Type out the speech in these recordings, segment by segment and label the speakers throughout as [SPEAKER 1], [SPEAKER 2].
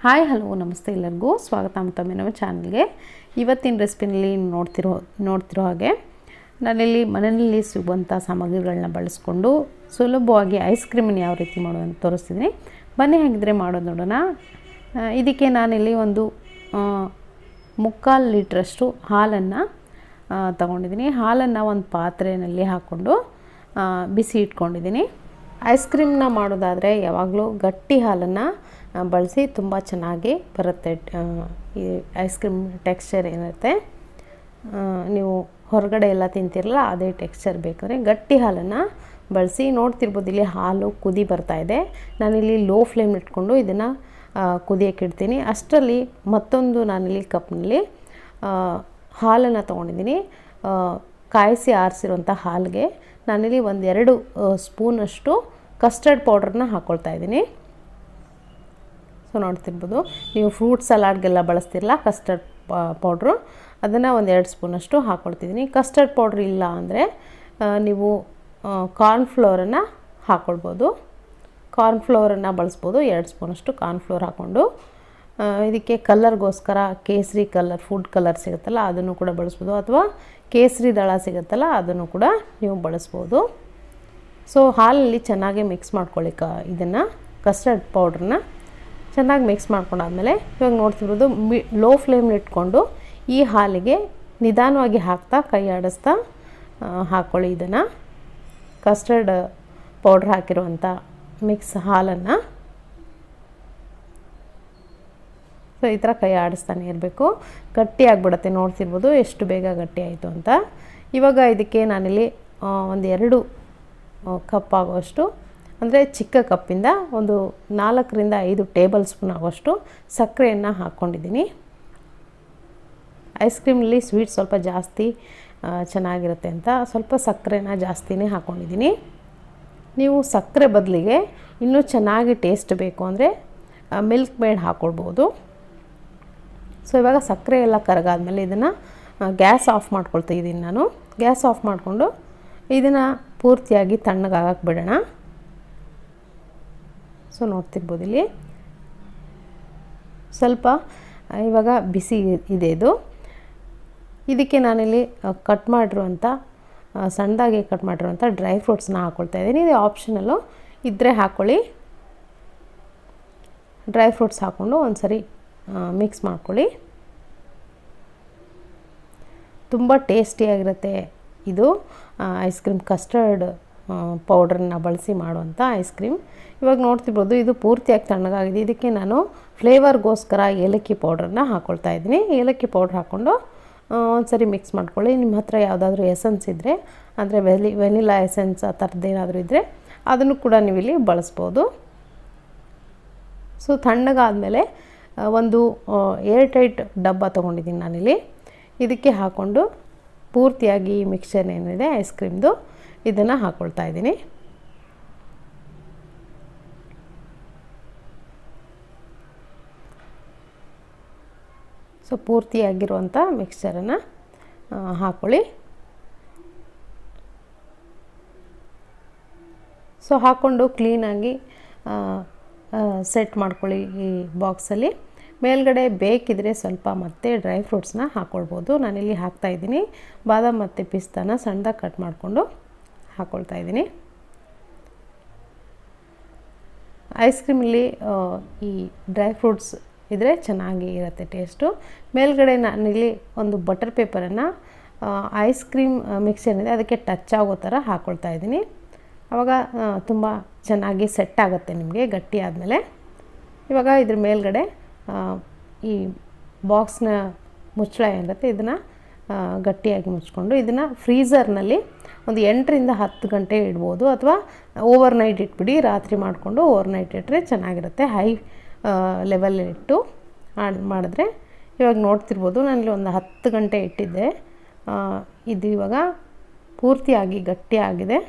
[SPEAKER 1] Hi hello ನಮಸ್ತೆ ಎಲ್ಲರಿಗೂ ಸ್ವಾಗತ ಮತ್ತೊಮ್ಮೆ ನಮ್ಮ ಚಾನಲ್ಗೆ. ಇವತ್ತಿನ ರೆಸಿಪಿನಲ್ಲಿ ನೋಡ್ತಿರೋ ಹಾಗೆ ನಾನಿಲ್ಲಿ ಮನೆಯಲ್ಲಿ ಸಿಗುವಂಥ ಸಾಮಗ್ರಿಗಳನ್ನ ಬಳಸ್ಕೊಂಡು ಸುಲಭವಾಗಿ ಐಸ್ ಕ್ರೀಮನ್ನು ಯಾವ ರೀತಿ ಮಾಡೋದು ತೋರಿಸ್ತಿದ್ದೀನಿ. ಬನ್ನಿ ಹಾಗಿದ್ರೆ ಮಾಡೋದು ನೋಡೋಣ. ಇದಕ್ಕೆ ನಾನಿಲ್ಲಿ ಒಂದು 3/4 ಲೀಟ್ರಷ್ಟು ಹಾಲನ್ನು ತಗೊಂಡಿದ್ದೀನಿ. ಹಾಲನ್ನು ಒಂದು ಪಾತ್ರೆಯಲ್ಲಿ ಹಾಕ್ಕೊಂಡು ಬಿಸಿ ಇಟ್ಕೊಂಡಿದ್ದೀನಿ. ಐಸ್ ಕ್ರೀಮ್ನ ಮಾಡೋದಾದರೆ ಯಾವಾಗಲೂ ಗಟ್ಟಿ ಹಾಲನ್ನು ಬಳಸಿ ತುಂಬ ಚೆನ್ನಾಗಿ ಬರುತ್ತೆ. ಈ ಐಸ್ ಕ್ರೀಮ್ ಟೆಕ್ಸ್ಚರ್ ಏನಿರುತ್ತೆ, ನೀವು ಹೊರಗಡೆ ಎಲ್ಲ ತಿಂತಿರಲ್ಲ ಅದೇ ಟೆಕ್ಸ್ಚರ್ ಬೇಕಾದರೆ ಗಟ್ಟಿ ಹಾಲನ್ನು ಬಳಸಿ. ನೋಡ್ತಿರ್ಬೋದು ಇಲ್ಲಿ ಹಾಲು ಕುದಿ ಬರ್ತಾಯಿದೆ. ನಾನಿಲ್ಲಿ ಲೋ ಫ್ಲೇಮ್ ಇಟ್ಕೊಂಡು ಇದನ್ನು ಕುದಿಯೋಕೆ ಇಡ್ತೀನಿ. ಅಷ್ಟರಲ್ಲಿ ಮತ್ತೊಂದು ನಾನಿಲ್ಲಿ ಕಪ್ನಲ್ಲಿ ಹಾಲನ್ನು ತೊಗೊಂಡಿದ್ದೀನಿ. ಕಾಯಿಸಿ ಆರಿಸಿರುವಂಥ ಹಾಲಿಗೆ ನಾನಿಲ್ಲಿ 1-2 ಸ್ಪೂನಷ್ಟು ಕಸ್ಟರ್ಡ್ ಪೌಡ್ರನ್ನ ಹಾಕ್ಕೊಳ್ತಾ ಇದ್ದೀನಿ. ಸೊ ನೋಡ್ತಿರ್ಬೋದು, ನೀವು ಫ್ರೂಟ್ ಸಲಾಡ್ಗೆಲ್ಲ ಬಳಸ್ತಿರಲ್ಲ ಕಸ್ಟರ್ಡ್ ಪೌಡ್ರು, ಅದನ್ನು 1-2 ಸ್ಪೂನಷ್ಟು ಹಾಕ್ಕೊಳ್ತಿದ್ದೀನಿ. ಕಸ್ಟರ್ಡ್ ಪೌಡ್ರ್ ಇಲ್ಲ ಅಂದರೆ ನೀವು ಕಾರ್ನ್ಫ್ಲೋರನ್ನು ಹಾಕ್ಕೊಳ್ಬೋದು. ಕಾರ್ನ್ಫ್ಲೋರನ್ನು ಬಳಸ್ಬೋದು. 2 ಸ್ಪೂನಷ್ಟು ಕಾರ್ನ್ಫ್ಲೋರ್ ಹಾಕ್ಕೊಂಡು ಇದಕ್ಕೆ ಕಲರ್ಗೋಸ್ಕರ ಕೇಸರಿ ಕಲರ್, ಫುಡ್ ಕಲರ್ ಸಿಗುತ್ತಲ್ಲ ಅದನ್ನು ಕೂಡ ಬಳಸ್ಬೋದು, ಅಥವಾ ಕೇಸರಿ ದಳ ಸಿಗುತ್ತಲ್ಲ ಅದನ್ನು ಕೂಡ ನೀವು ಬಳಸ್ಬೋದು. ಸೊ ಹಾಲಲ್ಲಿ ಚೆನ್ನಾಗಿ ಮಿಕ್ಸ್ ಮಾಡ್ಕೊಳ್ಳಿ ಇದನ್ನು ಕಸ್ಟರ್ಡ್ ಪೌಡ್ರನ್ನ ಚೆನ್ನಾಗಿ ಮಿಕ್ಸ್ ಮಾಡ್ಕೊಂಡಾದ್ಮೇಲೆ ಇವಾಗ ನೋಡ್ತಿರ್ಬೋದು ಲೋ ಫ್ಲೇಮ್ನ ಇಟ್ಕೊಂಡು ಈ ಹಾಲಿಗೆ ನಿಧಾನವಾಗಿ ಹಾಕ್ತಾ ಕೈ ಆಡಿಸ್ತಾ ಹಾಕ್ಕೊಳ್ಳಿ. ಇದನ್ನು ಕಸ್ಟರ್ಡ್ ಪೌಡ್ರ್ ಹಾಕಿರುವಂಥ ಮಿಕ್ಸ್ ಹಾಲನ್ನು ಸೊ ಈ ಥರ ಕೈ ಆಡಿಸ್ತಾನೆ ಇರಬೇಕು. ಗಟ್ಟಿ ಆಗಿಬಿಡುತ್ತೆ. ನೋಡ್ತಿರ್ಬೋದು ಎಷ್ಟು ಬೇಗ ಗಟ್ಟಿ ಆಯಿತು ಅಂತ. ಇವಾಗ ಇದಕ್ಕೆ ನಾನಿಲ್ಲಿ 1-2 ಕಪ್ ಆಗುವಷ್ಟು, ಅಂದರೆ ಚಿಕ್ಕ ಕಪ್ಪಿಂದ ಒಂದು 4-5 ಟೇಬಲ್ ಸ್ಪೂನ್ ಆಗುವಷ್ಟು ಸಕ್ಕರೆಯನ್ನು ಹಾಕ್ಕೊಂಡಿದ್ದೀನಿ. ಐಸ್ ಕ್ರೀಮಲ್ಲಿ ಸ್ವೀಟ್ ಸ್ವಲ್ಪ ಜಾಸ್ತಿ ಚೆನ್ನಾಗಿರುತ್ತೆ ಅಂತ ಸ್ವಲ್ಪ ಸಕ್ಕರೆನ ಜಾಸ್ತಿನೇ ಹಾಕ್ಕೊಂಡಿದ್ದೀನಿ. ನೀವು ಸಕ್ಕರೆ ಬದಲಿಗೆ ಇನ್ನೂ ಚೆನ್ನಾಗಿ ಟೇಸ್ಟ್ ಬೇಕು ಅಂದರೆ ಮಿಲ್ಕ್ ಮೇಡ್ ಹಾಕ್ಕೊಳ್ಬೋದು. ಸೊ ಇವಾಗ ಸಕ್ಕರೆ ಎಲ್ಲ ಕರಗಾದ್ಮೇಲೆ ಇದನ್ನು ಗ್ಯಾಸ್ ಆಫ್ ಮಾಡ್ಕೊಳ್ತಾ ಇದ್ದೀನಿ ನಾನು. ಗ್ಯಾಸ್ ಆಫ್ ಮಾಡಿಕೊಂಡು ಇದನ್ನು ಪೂರ್ತಿಯಾಗಿ ತಣ್ಣಗಾಗಕ್ಕೆ ಬಿಡೋಣ. ಸೊ ನೋಡ್ತಿರ್ಬೋದು ಇಲ್ಲಿ ಸ್ವಲ್ಪ ಇವಾಗ ಬಿಸಿ ಇದೆ ಇದು. ಇದಕ್ಕೆ ನಾನಿಲ್ಲಿ ಕಟ್ ಮಾಡಿರುವಂಥ ಸಣ್ಣದಾಗಿ ಕಟ್ ಮಾಡಿರುವಂಥ ಡ್ರೈ ಫ್ರೂಟ್ಸ್ನ ಹಾಕ್ಕೊಳ್ತಾ ಇದ್ದೀನಿ. ಇದು ಆಪ್ಷನಲ್ಲು ಇದ್ದರೆ ಹಾಕ್ಕೊಳ್ಳಿ. ಡ್ರೈ ಫ್ರೂಟ್ಸ್ ಹಾಕ್ಕೊಂಡು ಒಂದು ಸರಿ ಮಿಕ್ಸ್ ಮಾಡ್ಕೊಳ್ಳಿ. ತುಂಬ ಟೇಸ್ಟಿಯಾಗಿರುತ್ತೆ ಇದು ಐಸ್ ಕ್ರೀಮ್. ಕಸ್ಟರ್ಡ್ ಪೌಡ್ರನ್ನ ಬಳಸಿ ಮಾಡುವಂಥ ಐಸ್ ಕ್ರೀಮ್. ಇವಾಗ ನೋಡ್ತಿರ್ಬೋದು ಇದು ಪೂರ್ತಿಯಾಗಿ ತಣ್ಣಗಾಗಿದೆ. ಇದಕ್ಕೆ ನಾನು ಫ್ಲೇವರ್ಗೋಸ್ಕರ ಏಲಕ್ಕಿ ಪೌಡ್ರನ್ನ ಹಾಕ್ಕೊಳ್ತಾ ಇದ್ದೀನಿ. ಏಲಕ್ಕಿ ಪೌಡ್ರ್ ಹಾಕ್ಕೊಂಡು ಒಂದು ಸರಿ ಮಿಕ್ಸ್ ಮಾಡ್ಕೊಳ್ಳಿ. ನಿಮ್ಮ ಹತ್ರ ಯಾವುದಾದ್ರೂ ಎಸೆನ್ಸ್ ಇದ್ದರೆ, ಅಂದರೆ ವೆನಿಲಾ ಎಸೆನ್ಸ್ ಆ ಥರದ್ದು ಏನಾದರೂ ಇದ್ದರೆ ಅದನ್ನು ಕೂಡ ನೀವು ಇಲ್ಲಿ ಬಳಸ್ಬೋದು. ಸೊ ತಣ್ಣಗಾದಮೇಲೆ ಒಂದು ಏರ್ ಟೈಟ್ ಡಬ್ಬ ತೊಗೊಂಡಿದ್ದೀನಿ ನಾನಿಲ್ಲಿ. ಇದಕ್ಕೆ ಹಾಕ್ಕೊಂಡು ಪೂರ್ತಿಯಾಗಿ ಮಿಕ್ಸ್ಚರ್ ಏನಿದೆ ಐಸ್ ಕ್ರೀಮ್ದು ಇದನ್ನು ಹಾಕ್ಕೊಳ್ತಾ ಇದ್ದೀನಿ. ಸೊ ಪೂರ್ತಿಯಾಗಿರುವಂಥ ಮಿಕ್ಸ್ಚರನ್ನು ಹಾಕ್ಕೊಳ್ಳಿ. ಸೊ ಹಾಕ್ಕೊಂಡು ಕ್ಲೀನಾಗಿ ಸೆಟ್ ಮಾಡ್ಕೊಳ್ಳಿ ಈ ಬಾಕ್ಸಲ್ಲಿ. ಮೇಲ್ಗಡೆ ಬೇಕಿದ್ರೆ ಸ್ವಲ್ಪ ಮತ್ತೆ ಡ್ರೈ ಫ್ರೂಟ್ಸ್ನ ಹಾಕ್ಕೊಳ್ಬೋದು. ನಾನಿಲ್ಲಿ ಹಾಕ್ತಾಯಿದ್ದೀನಿ. ಬಾದಾಮ್ ಮತ್ತು ಪಿಸ್ತಾನ ಸಣ್ಣದಾಗಿ ಕಟ್ ಮಾಡಿಕೊಂಡು ಹಾಕ್ಕೊಳ್ತಾ ಇದ್ದೀನಿ. ಐಸ್ ಕ್ರೀಮಲ್ಲಿ ಈ ಡ್ರೈ ಫ್ರೂಟ್ಸ್ ಇದ್ದರೆ ಚೆನ್ನಾಗಿ ಇರುತ್ತೆ ಟೇಸ್ಟು. ಮೇಲ್ಗಡೆ ನಾನಿಲ್ಲಿ ಒಂದು ಬಟರ್ ಪೇಪರನ್ನು ಐಸ್ ಕ್ರೀಮ್ ಮಿಕ್ಸ್ ಏನಿದೆ ಅದಕ್ಕೆ ಟಚ್ ಆಗೋ ಥರ ಹಾಕ್ಕೊಳ್ತಾ ಇದ್ದೀನಿ. ಆವಾಗ ತುಂಬ ಚೆನ್ನಾಗಿ ಸೆಟ್ ಆಗುತ್ತೆ ನಿಮಗೆ ಗಟ್ಟಿ ಆದಮೇಲೆ. ಇವಾಗ ಇದ್ರ ಮೇಲ್ಗಡೆ ಈ ಬಾಕ್ಸ್ನ ಮುಚ್ಚಳ ಏನಿರುತ್ತೆ ಇದನ್ನು ಗಟ್ಟಿಯಾಗಿ ಮುಚ್ಕೊಂಡು ಇದನ್ನು ಫ್ರೀಝರ್ನಲ್ಲಿ ಒಂದು 8-10 ಗಂಟೆ ಇಡ್ಬೋದು, ಅಥವಾ ಓವರ್ನೈಟ್ ಇಟ್ಬಿಡಿ. ರಾತ್ರಿ ಮಾಡಿಕೊಂಡು ಓವರ್ನೈಟ್ ಇಟ್ಟರೆ ಚೆನ್ನಾಗಿರುತ್ತೆ. ಹೈ ಲೆವೆಲ್ ಇಟ್ಟು ಮಾಡಿದ್ರೆ ಇವಾಗ ನೋಡ್ತಿರ್ಬೋದು ನಾನಿಲ್ಲಿ ಒಂದು 10 ಗಂಟೆ ಇಟ್ಟಿದ್ದೆ. ಇದು ಇವಾಗ ಪೂರ್ತಿಯಾಗಿ ಗಟ್ಟಿಯಾಗಿದೆ.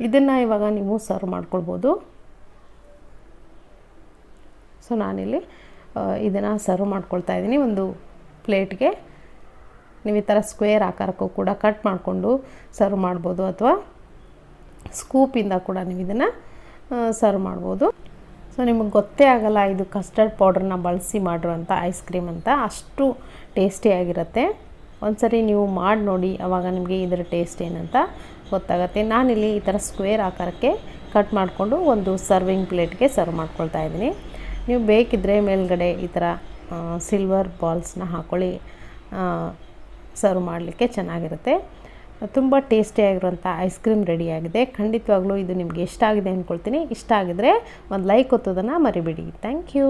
[SPEAKER 1] ಇದನ್ನು ಇವಾಗ ನೀವು ಸರ್ವ್ ಮಾಡ್ಕೊಳ್ಬೋದು. ಸೊ ನಾನಿಲ್ಲಿ ಇದನ್ನು ಸರ್ವ್ ಮಾಡ್ಕೊಳ್ತಾ ಇದ್ದೀನಿ ಒಂದು ಪ್ಲೇಟ್ಗೆ. ನೀವು ಈ ಥರ ಸ್ಕ್ವೇರ್ ಆಕಾರಕ್ಕೂ ಕೂಡ ಕಟ್ ಮಾಡಿಕೊಂಡು ಸರ್ವ್ ಮಾಡ್ಬೋದು, ಅಥವಾ ಸ್ಕೂಪಿಂದ ಕೂಡ ನೀವು ಇದನ್ನು ಸರ್ವ್ ಮಾಡ್ಬೋದು. ಸೊ ನಿಮಗೆ ಗೊತ್ತೇ ಆಗಲ್ಲ ಇದು ಕಸ್ಟರ್ಡ್ ಪೌಡ್ರನ್ನ ಬಳಸಿ ಮಾಡಿರುವಂಥ ಐಸ್ ಕ್ರೀಮ್ ಅಂತ, ಅಷ್ಟು ಟೇಸ್ಟಿಯಾಗಿರುತ್ತೆ. ಒಂದ್ಸರಿ ನೀವು ಮಾಡಿ ನೋಡಿ, ಆವಾಗ ನಿಮಗೆ ಇದರ ಟೇಸ್ಟ್ ಏನಂತ ಗೊತ್ತಾಗುತ್ತೆ. ನಾನಿಲ್ಲಿ ಈ ಥರ ಸ್ಕ್ವೇರ್ ಆಕಾರಕ್ಕೆ ಕಟ್ ಮಾಡಿಕೊಂಡು ಒಂದು ಸರ್ವಿಂಗ್ ಪ್ಲೇಟ್ಗೆ ಸರ್ವ್ ಮಾಡ್ಕೊಳ್ತಾ ಇದ್ದೀನಿ. ನೀವು ಬೇಕಿದ್ದರೆ ಮೇಲ್ಗಡೆ ಈ ಥರ ಸಿಲ್ವರ್ ಬಾಲ್ಸ್ನ ಹಾಕ್ಕೊಳ್ಳಿ, ಸರ್ವ್ ಮಾಡಲಿಕ್ಕೆ ಚೆನ್ನಾಗಿರುತ್ತೆ. ತುಂಬ ಟೇಸ್ಟಿಯಾಗಿರುವಂಥ ಐಸ್ ಕ್ರೀಮ್ ರೆಡಿಯಾಗಿದೆ. ಖಂಡಿತವಾಗ್ಲೂ ಇದು ನಿಮಗೆ ಇಷ್ಟ ಆಗಿದೆ ಅಂದ್ಕೊಳ್ತೀನಿ. ಇಷ್ಟ ಆಗಿದರೆ ಒಂದು ಲೈಕ್ ಒತ್ತೋದನ್ನು ಮರಿಬೇಡಿ. Thank you.